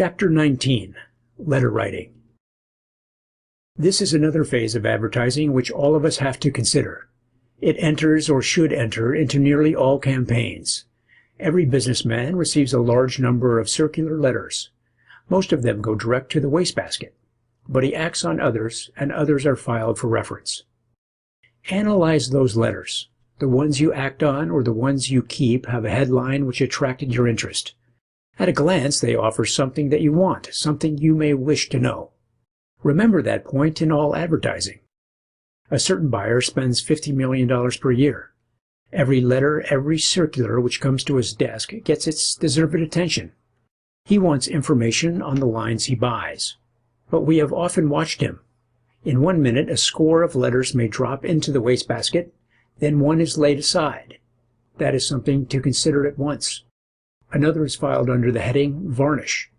Chapter 19. Letter Writing. This is another phase of advertising which all of us have to consider. It enters or should enter into nearly all campaigns. Every businessman receives a large number of circular letters. Most of them go direct to the wastebasket, but he acts on others, and others are filed for reference. Analyze those letters. The ones you act on or the ones you keep have a headline which attracted your interest. At a glance, they offer something that you want, something you may wish to know. Remember that point in all advertising. A certain buyer spends $50 million per year. Every letter, every circular which comes to his desk gets its deserved attention. He wants information on the lines he buys. But we have often watched him. In 1 minute, a score of letters may drop into the wastebasket, then one is laid aside. That is something to consider at once. Another is filed under the heading Varnish,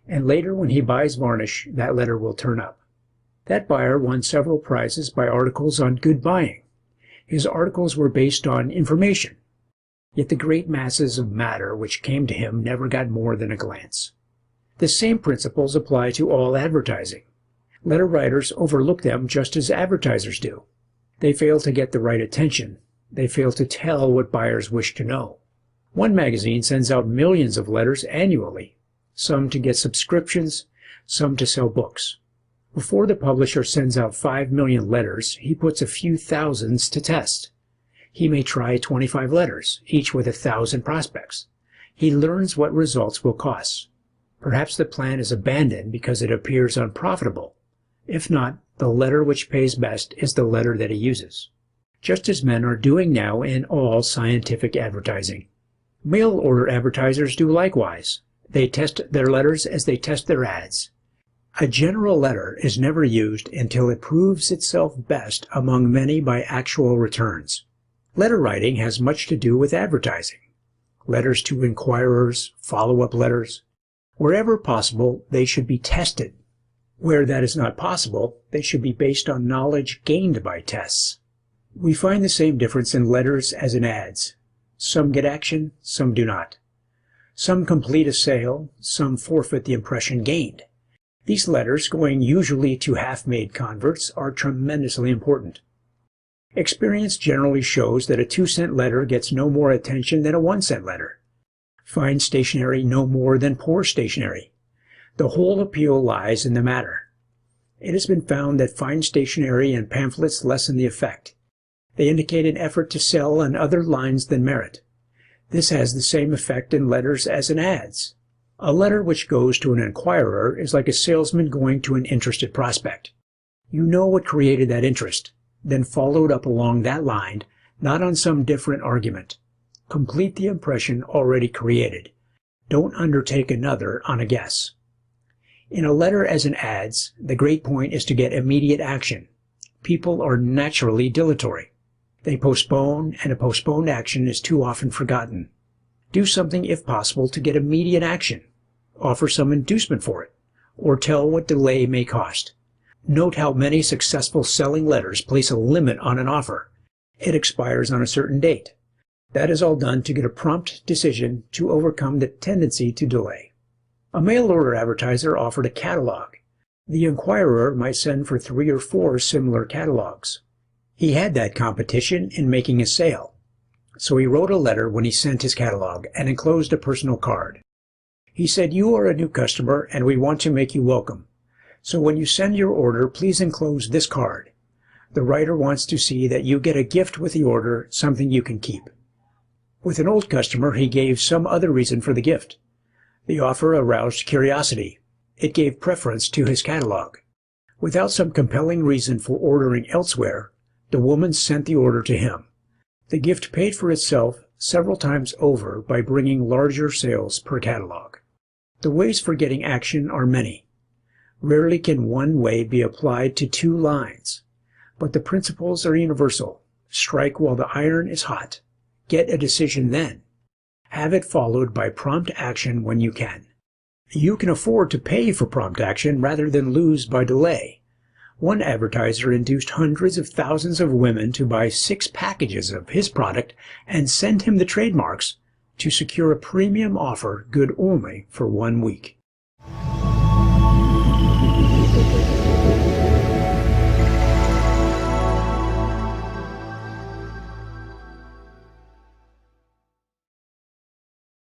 and later when he buys varnish, that letter will turn up. That buyer won several prizes by articles on good buying. His articles were based on information, yet the great masses of matter which came to him never got more than a glance. The same principles apply to all advertising. Letter writers overlook them just as advertisers do. They fail to get the right attention. They fail to tell what buyers wish to know. One magazine sends out millions of letters annually, some to get subscriptions, some to sell books. Before the publisher sends out 5 million letters, he puts a few thousands to test. He may try 25 letters, each with 1,000 prospects. He learns what results will cost. Perhaps the plan is abandoned because it appears unprofitable. If not, the letter which pays best is the letter that he uses. Just as men are doing now in all scientific advertising. Mail-order advertisers do likewise. They test their letters as they test their ads. A general letter is never used until it proves itself best among many by actual returns. Letter writing has much to do with advertising. Letters to inquirers, follow-up letters. Wherever possible, they should be tested. Where that is not possible, they should be based on knowledge gained by tests. We find the same difference in letters as in ads. Some get action, some do not. Some complete a sale, some forfeit the impression gained. These letters, going usually to half-made converts, are tremendously important. Experience generally shows that a 2-cent letter gets no more attention than a 1-cent letter. Fine stationery no more than poor stationery. The whole appeal lies in the matter. It has been found that fine stationery and pamphlets lessen the effect. They indicate an effort to sell on other lines than merit. This has the same effect in letters as in ads. A letter which goes to an inquirer is like a salesman going to an interested prospect. You know what created that interest, then followed up along that line, not on some different argument. Complete the impression already created. Don't undertake another on a guess. In a letter as in ads, the great point is to get immediate action. People are naturally dilatory. They postpone, and a postponed action is too often forgotten. Do something, if possible, to get immediate action. Offer some inducement for it, or tell what delay may cost. Note how many successful selling letters place a limit on an offer. It expires on a certain date. That is all done to get a prompt decision to overcome the tendency to delay. A mail-order advertiser offered a catalog. The inquirer might send for 3 or 4 similar catalogs. He had that competition in making a sale. So he wrote a letter when he sent his catalog and enclosed a personal card. He said, "You are a new customer and we want to make you welcome. So when you send your order, please enclose this card. The writer wants to see that you get a gift with the order, something you can keep." With an old customer, he gave some other reason for the gift. The offer aroused curiosity. It gave preference to his catalog. Without some compelling reason for ordering elsewhere, the woman sent the order to him. The gift paid for itself several times over by bringing larger sales per catalog. The ways for getting action are many. Rarely can one way be applied to 2 lines. But the principles are universal. Strike while the iron is hot. Get a decision then. Have it followed by prompt action when you can. You can afford to pay for prompt action rather than lose by delay. One advertiser induced hundreds of thousands of women to buy 6 packages of his product and send him the trademarks to secure a premium offer good only for 1 week.